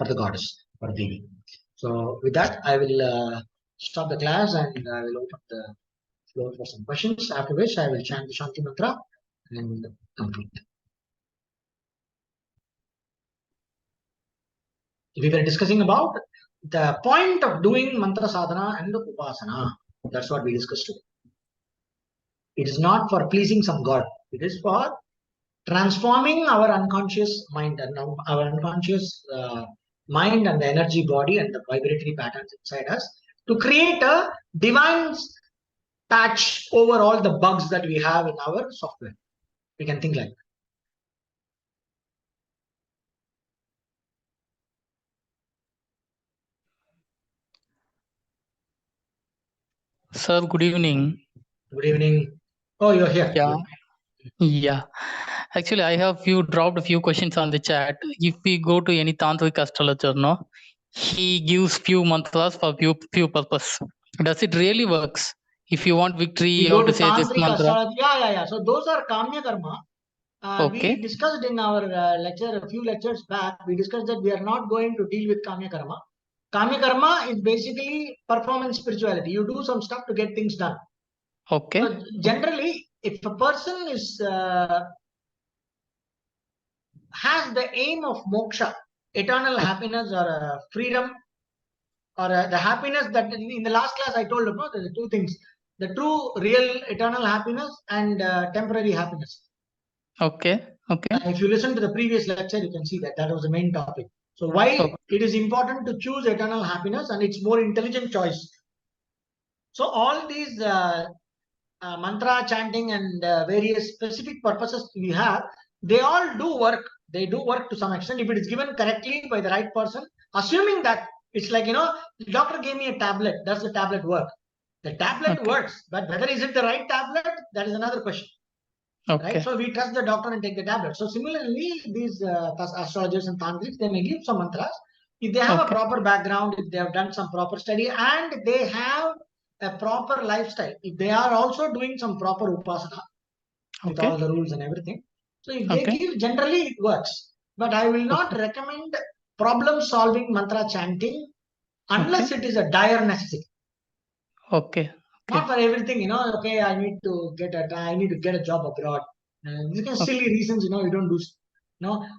the goddess, for Devi. So with that, I will stop the class and I will open the floor for some questions. After which, I will chant the Shanti Mantra and complete. We were discussing about the point of doing mantra sadhana and upasana. That's what we discussed today. It is not for pleasing some god. It is for transforming our unconscious mind and our unconscious mind and the energy body and the vibratory patterns inside us to create a divine patch over all the bugs that we have in our software. We can think like that. Sir, good evening. Good evening. Oh, you're here. Yeah. Yeah. Actually, I have dropped a few questions on the chat. If we go to any tantric astrologer, no, he gives few mantras for few purpose. Does it really works? If you want victory, We you go have to to say this tantric mantra. astrology. Yeah. So those are kamya karma. Okay. We discussed in our lecture a few lectures back. We discussed that we are not going to deal with kamya karma. Kamya karma is basically performance spirituality. You do some stuff to get things done. Okay. So generally, if a person is has the aim of moksha, eternal happiness or freedom, or the happiness that in the last class I told about, there are two things: the true, real, eternal happiness and temporary happiness. Okay. Okay. If you listen to the previous lecture, you can see that was the main topic. So why it is important to choose eternal happiness, and it's more intelligent choice. So all these mantra chanting and various specific purposes we have, they all do work. They do work to some extent if it is given correctly by the right person. Assuming that it's like, the doctor gave me a tablet. Does the tablet work? The tablet works, but whether is it the right tablet, that is another question. Okay. Right? So we trust the doctor and take the tablet. So similarly, these astrologers and tantrics, they may give some mantras. If they have a proper background, if they have done some proper study, and they have a proper lifestyle, if they are also doing some proper upasana with all the rules and everything, so if they give, generally it works. But I will not recommend problem-solving mantra chanting unless it is a dire necessity. Not for everything, okay, I need to get a job abroad. These kind of silly reasons, you don't do.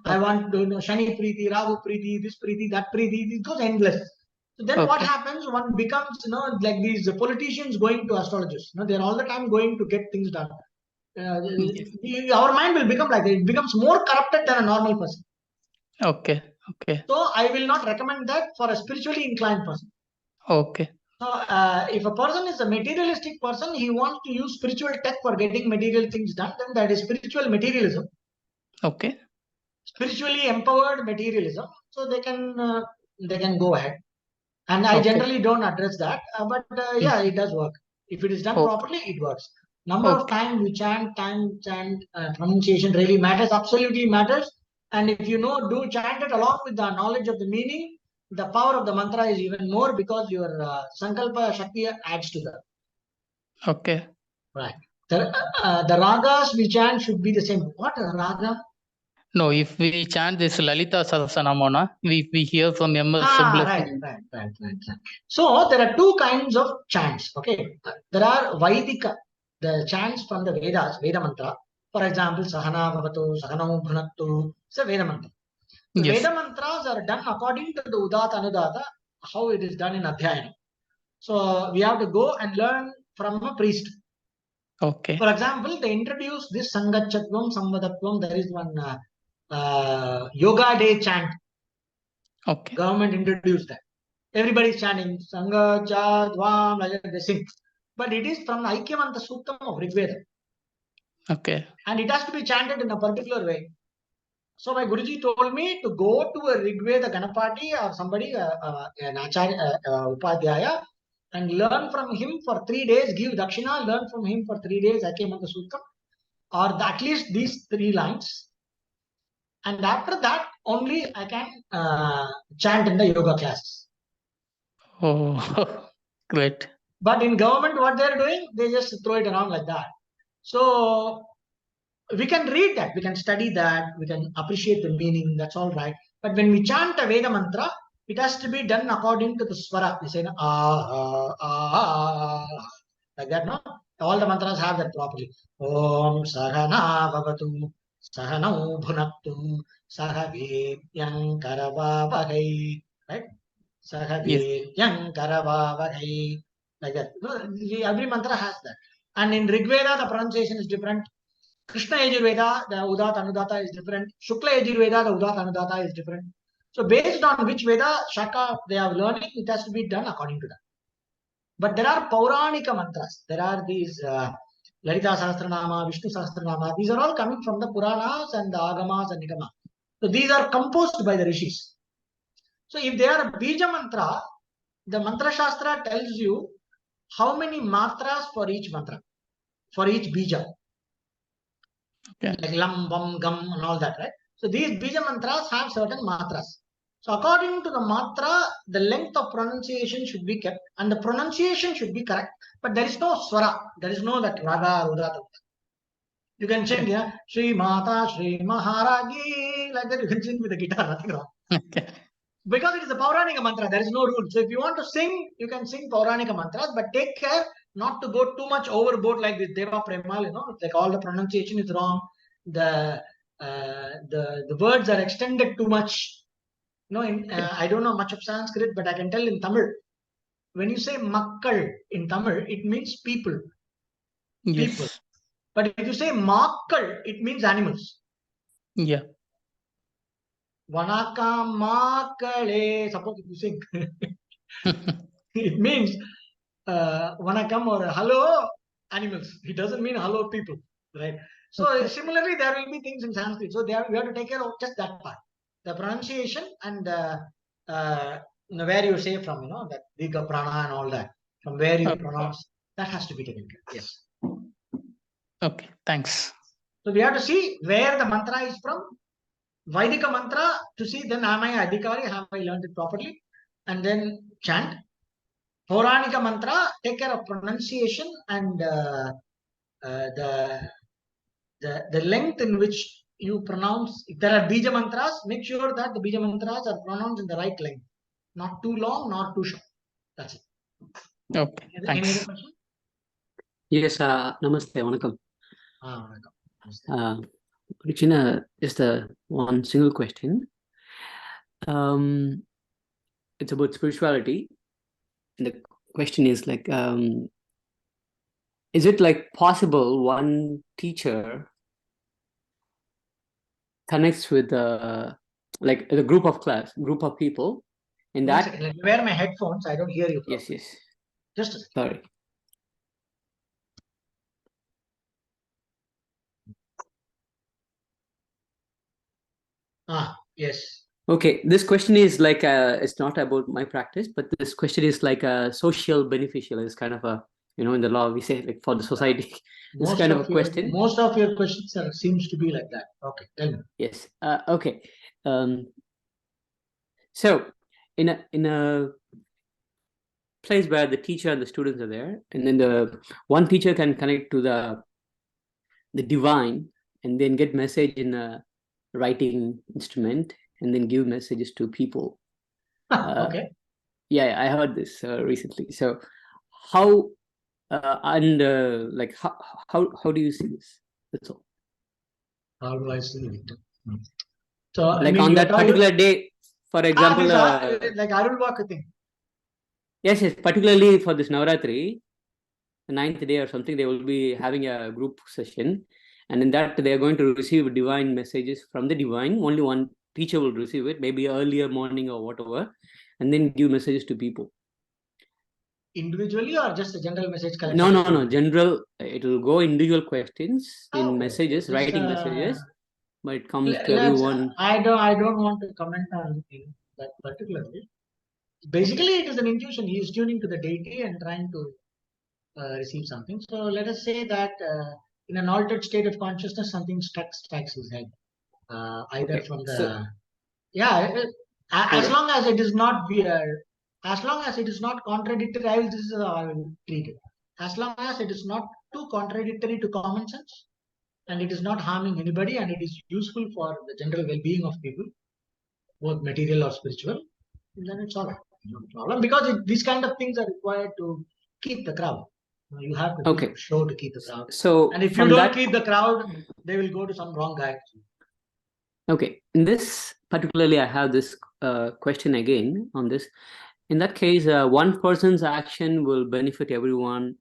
I want to Shani Preeti, Rahu Preeti, this Preeti, that Preeti. It goes endless. So then what happens? One becomes, like these politicians going to astrologers. They're all the time going to get things done. Our mind will become like that. It becomes more corrupted than a normal person. So I will not recommend that for a spiritually inclined person. So if a person is a materialistic person, he wants to use spiritual tech for getting material things done, then that is spiritual materialism. Spiritually empowered materialism. So they can go ahead. And I generally don't address that. But yeah, it does work. If it is done properly, it works. Number of times we chant, pronunciation really matters, absolutely matters. And if you do chant it along with the knowledge of the meaning, the power of the mantra is even more because your sankalpa shakti adds to that. Right. The ragas we chant should be the same. What raga? No, if we chant this Lalita Sahasranamana, we hear from MS blessing. Right. So there are two kinds of chants. Okay, there are Vaidika, the chants from the Vedas, Veda mantra. For example, Sahana Bhavatu, Sahanam Bhunaktu. It's a Veda mantra. The Yes. Veda mantras are done according to the Udata Anudata, how it is done in Adhyayana. So we have to go and learn from a priest. Okay. For example, they introduce this Sangachatvam, Samvadatvam. There is one Yoga Day chant. Okay. Government introduced that. Everybody's chanting Sangachatvam, like that they sing. But it is from the Aikyamanta Suktam of Rigveda. Okay. And it has to be chanted in a particular way. So my Guruji told me to go to a Rigveda Ganapati or somebody, an Acharya, Upadhyaya, and learn from him for 3 days, give Dakshina, learn from him for 3 days, Aikyamanta Suktam, or at least these 3 lines. And after that, only I can chant in the yoga classes. Oh, great. But in government, what they're doing, they just throw it around like that. So we can read that, we can study that, we can appreciate the meaning, that's all right. But when we chant a Veda mantra, it has to be done according to the swara. We say, like that, no? All the mantras have that properly. Om Sahana Bhavatu, Sahanau Bhunaktu, Sahavedyam Karavavahai. Right? Sahavedyam Karavavahai. Like that. Every mantra has that. And in Rigveda, the pronunciation is different. Krishna Yajurveda, the Udata Anudata is different. Shukla Yajurveda, the Udata Anudata is different. So based on which Veda, Shaka they are learning, it has to be done according to that. But there are Pauranika mantras. There are these Lalita Sahasranama, Vishnu Sahasranama. These are all coming from the Puranas and the Agamas and Nigama. So these are composed by the Rishis. So if they are Bija mantra, the Mantra Shastra tells you how many matras for each mantra, for each Bija. Okay. Like Lam, Vam, Gam and all that, right? So these Bija mantras have certain matras. So according to the matra, the length of pronunciation should be kept and the pronunciation should be correct. But there is no swara. There is no that raga, rudra. You can sing, yeah, Sri Mata, Sri Maharagi, like that you can sing with the guitar, nothing wrong. Okay. Because it is a Pauranika mantra, there is no rule. So if you want to sing, you can sing Pauranika mantras, but take care not to go too much overboard like this Deva Premal, you know, like all the pronunciation is wrong. The words are extended too much. You know, I don't know much of Sanskrit, but I can tell in Tamil. When you say makkal in Tamil, it means people. Yes. People. But if you say makkal, it means animals. Yeah. Vanakam makkale. Suppose if you sing, it means vanakam or hello animals. It doesn't mean hello people, right? So Okay. similarly, there will be things in Sanskrit. So we have to take care of just that part, the pronunciation and where you say from, you know, that Diga Prana and all that, from where you Okay. pronounce, that has to be taken care of. Yes. Okay. Thanks. So we have to see where the mantra is from. Vaidika mantra to see, then am I Adhikari? Have I learned it properly? And then chant. Pauranika mantra, take care of pronunciation and the length in which you pronounce. If there are bija mantras, make sure that the bija mantras are pronounced in the right length, not too long, not too short. That's it. Okay. Any Thanks. other question? Yes, namaste, vanakkam. Vanakkam. Richina, just one single question. It's about spirituality. And the question is like, is it like possible one teacher connects with like the group of people, and One that? second, let me wear my headphones. I don't hear you. Yes, yes. Just a second. Sorry. Yes. Okay, this question is like it's not about my practice, but this question is like a social beneficial. It's kind of a, you know, in the law we say like for the society. It's kind of a question. Most of your questions seems to be like that. Okay, tell me. Yes. Okay. So in a place where the teacher and the students are there, and then the one teacher can connect to the divine and then get message in writing instrument and then give messages to people. Okay. Yeah, I heard this recently. So how like how do you see this? That's all. How do I see it? So I Like mean, on you're that talking- particular day, for example, this, like Arulvaka thing. yes, particularly for this Navratri, the 9th day or something, they will be having a group session, and in that they are going to receive divine messages from the divine. Only one teacher will receive it, maybe earlier morning or whatever, and then give messages to people. Individually or just a general message collection? No, general. It will go individual questions in Okay. messages, Just, writing messages, but it comes to let's- everyone. I don't want to comment on that particularly. Basically, it is an intuition. He is tuning to the deity and trying to receive something. So let us say that in an altered state of consciousness, something strikes his head, either Okay, from the so- as Okay. long as it is not weird, as long as it is not contradictory. This is how I will treat it. As long as it is not too contradictory to common sense, and it is not harming anybody, and it is useful for the general well-being of people, both material or spiritual, then it's all right. No problem, because these kind of things are required to keep the crowd. You have to Okay. show to keep the crowd. So And if you from don't that, keep the crowd, they will go to some wrong guy. okay, in this particularly, I have this question again on this. In that case, one person's action will benefit everyone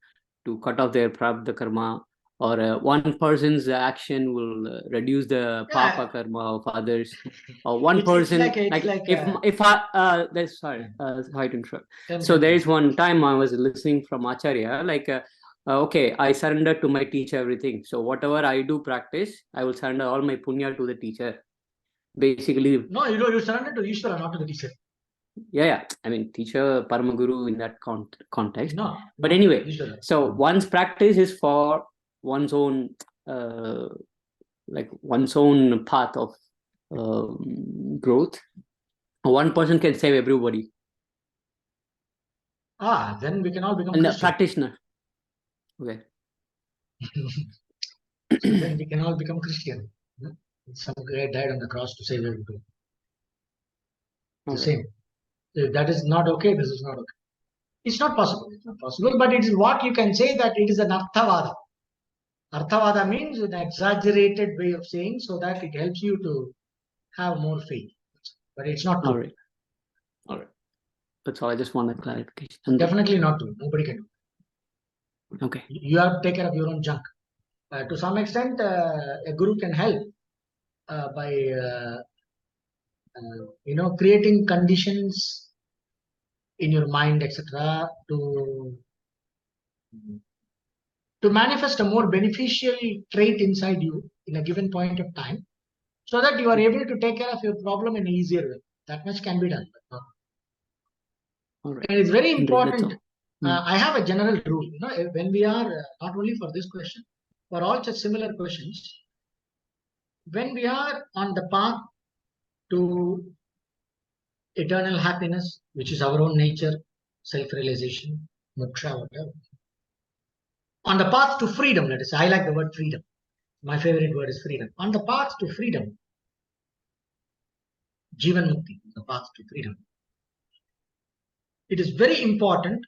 to cut off their prarabdha karma, or one person's action will reduce the papa karma of others, or one It's person like if I that's sorry to interrupt. So there is one time I was listening from Acharya, like okay, I surrender to my teacher everything. So whatever I do practice, I will surrender all my punya to the teacher. Basically, no, you surrender to Yogeshvar, not to the teacher. yeah, I mean teacher, Paramaguru in that context. No, But anyway, Yogeshvar. so one's practice is for one's own like one's own path of growth. One person can save everybody, Then we can all become and the Christian. practitioner. Okay. So then we can all become Christian. Some guy died on the cross to save everybody. The Okay. same. If that is not okay, this is not okay. It's not possible. It's not possible, but it is what you can say that it is an Arthavada. Arthavada means an exaggerated way of saying so that it helps you to have more faith. But it's not true. All right. That's all. I just wanted clarification. And Definitely not true. Nobody can do. Okay. You have to take care of your own junk. To some extent, a guru can help by creating conditions in your mind, etc., to manifest a more beneficial trait inside you in a given point of time, so that you are able to take care of your problem in an easier way. That much can be done. All right. And it's very Indeed, that's important. all. I have a general rule. When we are not only for this question, for all such similar questions, when we are on the path to eternal happiness, which is our own nature, self-realization, moksha, whatever. On the path to freedom, let us say, I like the word freedom. My favorite word is freedom. On the path to freedom, Jivan Mukti, the path to freedom, it is very important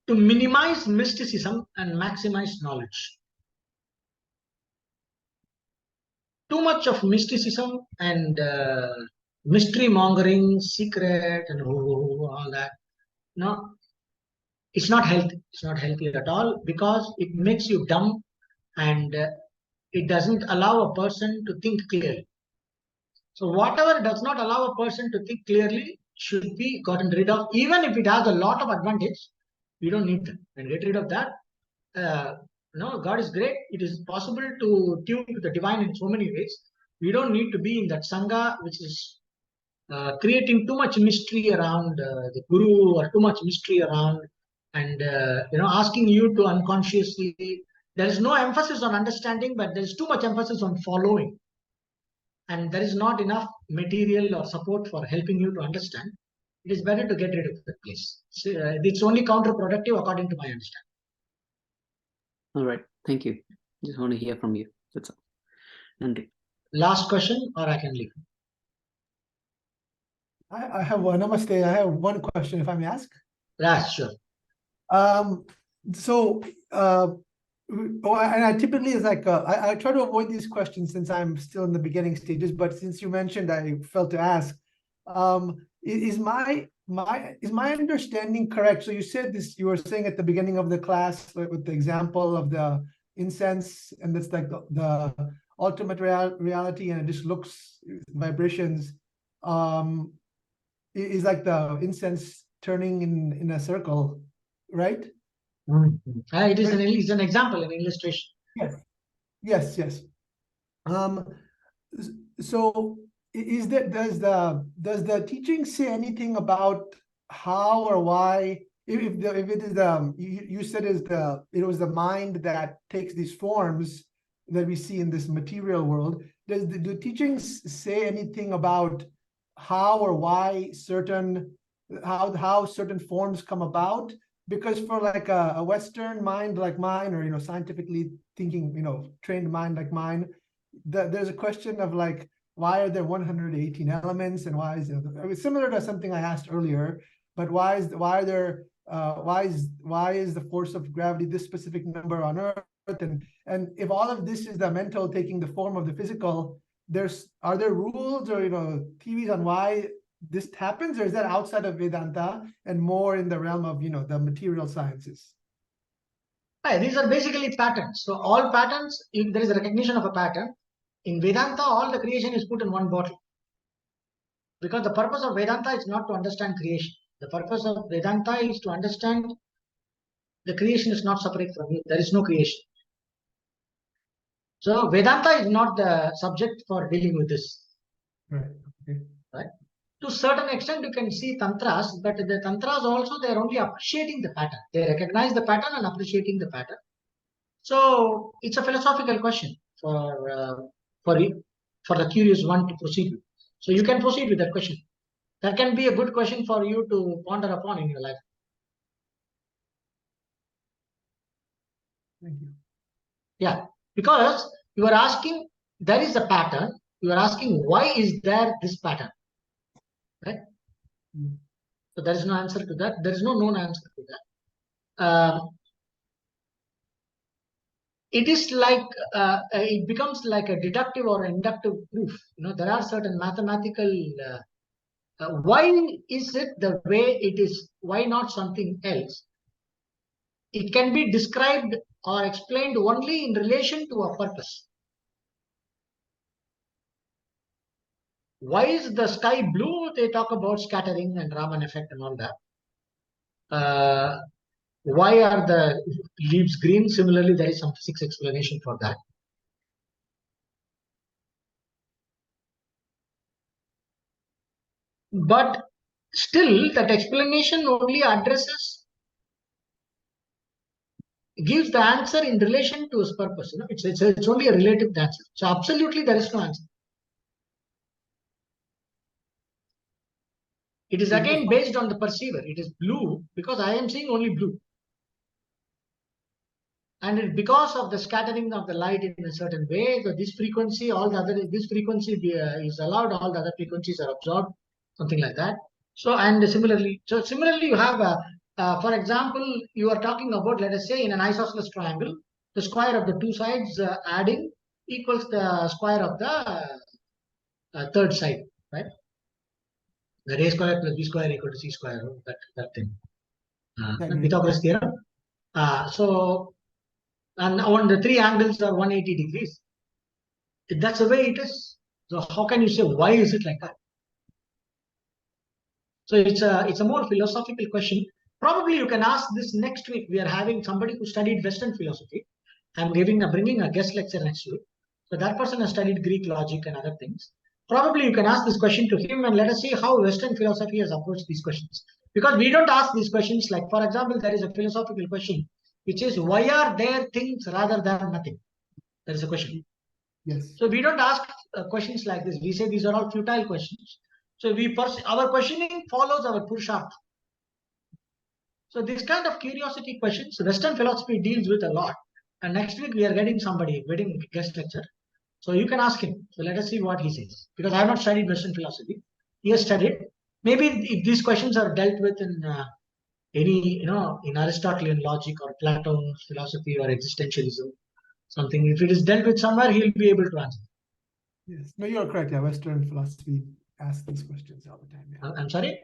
to minimize mysticism and maximize knowledge. Too much of mysticism and mystery mongering, secret, and all that, no, it's not healthy. It's not healthy at all, because it makes you dumb, and it doesn't allow a person to think clearly. So whatever does not allow a person to think clearly should be gotten rid of, even if it has a lot of advantage. We don't need that. And get rid of that. God is great. It is possible to tune to the divine in so many ways. We don't need to be in that sangha, which is creating too much mystery around the guru, or too much mystery around, and asking you to unconsciously. There is no emphasis on understanding, but there is too much emphasis on following, and there is not enough material or support for helping you to understand. It is better to get rid of that place. So, it's only counterproductive according to my understanding. All right. Thank you. Just want to hear from you. That's all. Nandri. Last question, or I can leave. I have one. Namaste. I have one question, if I may ask. Yeah, sure. So, and I typically is like I try to avoid these questions since I'm still in the beginning stages. But since you mentioned, I felt to ask. Is my understanding correct? So you said this. You were saying at the beginning of the class with the example of the incense, and that's like the ultimate reality, and it just looks vibrations. Is like the incense turning in a circle, right? It is an example, an illustration. Yes. So is that does the teaching say anything about how or why if it is you said it was the mind that takes these forms that we see in this material world? Does the teachings say anything about how or why how certain forms come about? Because for like a Western mind like mine, or scientifically thinking, trained mind like mine, there's a question of like, why are there 118 elements, and why is it was similar to something I asked earlier, but why is the force of gravity this specific number on Earth, and if all of this is the mental taking the form of the physical, are there rules or theories on why this happens, or is that outside of Vedanta and more in the realm of the material sciences? These are basically patterns. So all patterns, if there is a recognition of a pattern, in Vedanta, all the creation is put in one bottle. Because the purpose of Vedanta is not to understand creation. The purpose of Vedanta is to understand the creation is not separate from you. There is no creation. So Vedanta is not the subject for dealing with this. Right. Okay. Right? To a certain extent, you can see tantras, but the tantras also, they are only appreciating the pattern. They recognize the pattern and appreciating the pattern. So it's a philosophical question for the curious one to proceed with. So you can proceed with that question. That can be a good question for you to ponder upon in your life. Thank you. Yeah, because you are asking, there is a pattern. You are asking, why is there this pattern? Right? So there is no answer to that. There is no known answer to that. It is like it becomes like a deductive or inductive proof. There are certain mathematical. Why is it the way it is? Why not something else? It can be described or explained only in relation to a purpose. Why is the sky blue? They talk about scattering and Raman effect and all that. Why are the leaves green? Similarly, there is some physics explanation for that. But still, that explanation only gives the answer in relation to its purpose. It's only a relative answer. So absolutely, there is no answer. It is again based on the perceiver. It is blue because I am seeing only blue. And because of the scattering of the light in a certain way, so this frequency, this frequency is allowed, all the other frequencies are absorbed, something like that. So, and similarly, you have, for example, you are talking about, let us say, in an isosceles triangle, the square of the two sides adding equals the square of the third side, right? The a square plus b square equal to c square, that thing. Pythagoras theorem. So, and on the three angles are 180 degrees. That's the way it is. So how can you say, why is it like that? So it's a more philosophical question. Probably you can ask this next week. We are having somebody who studied Western philosophy. I'm bringing a guest lecture next week. So that person has studied Greek logic and other things. Probably you can ask this question to him and let us see how Western philosophy has approached these questions. Because we don't ask these questions like, for example, there is a philosophical question, which is, why are there things rather than nothing? There is a question. Yes. So we don't ask questions like this. We say these are all futile questions. So our questioning follows our purushartha. So this kind of curiosity questions, Western philosophy deals with a lot. And next week we are getting a guest lecture. So you can ask him. So let us see what he says. Because I have not studied Western philosophy. He has studied. Maybe if these questions are dealt with in any, in Aristotelian logic or Plato's philosophy or existentialism, something, if it is dealt with somewhere, he'll be able to answer. Yes. No, you're correct. Yeah, Western philosophy asks these questions all the time. Yeah. I'm sorry?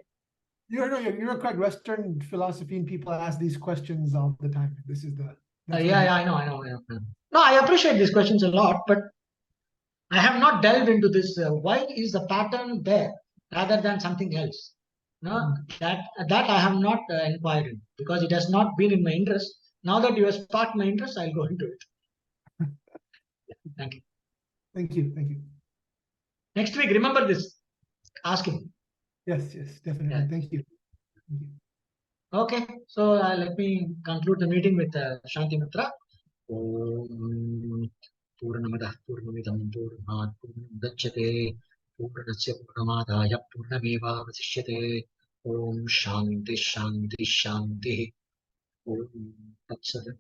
You're correct. Western philosophy and people ask these questions all the time. This is the Yeah, I know. No, I appreciate these questions a lot, but I have not delved into this. Why is the pattern there rather than something else? No, that I have not inquired in because it has not been in my interest. Now that you have sparked my interest, I'll go into it. Thank you. Thank you. Thank you. Next week, remember this. Ask him. Yes, definitely. Yeah. Thank you. Thank you. Okay, so let me conclude the meeting with Shanti Mitra. Purnamadah Purnamidam Purnat Purnamudachyate Purnasya Purnamadaya Purnamevavasishyate Om Shanti Shanti Shanti Om Tatsat.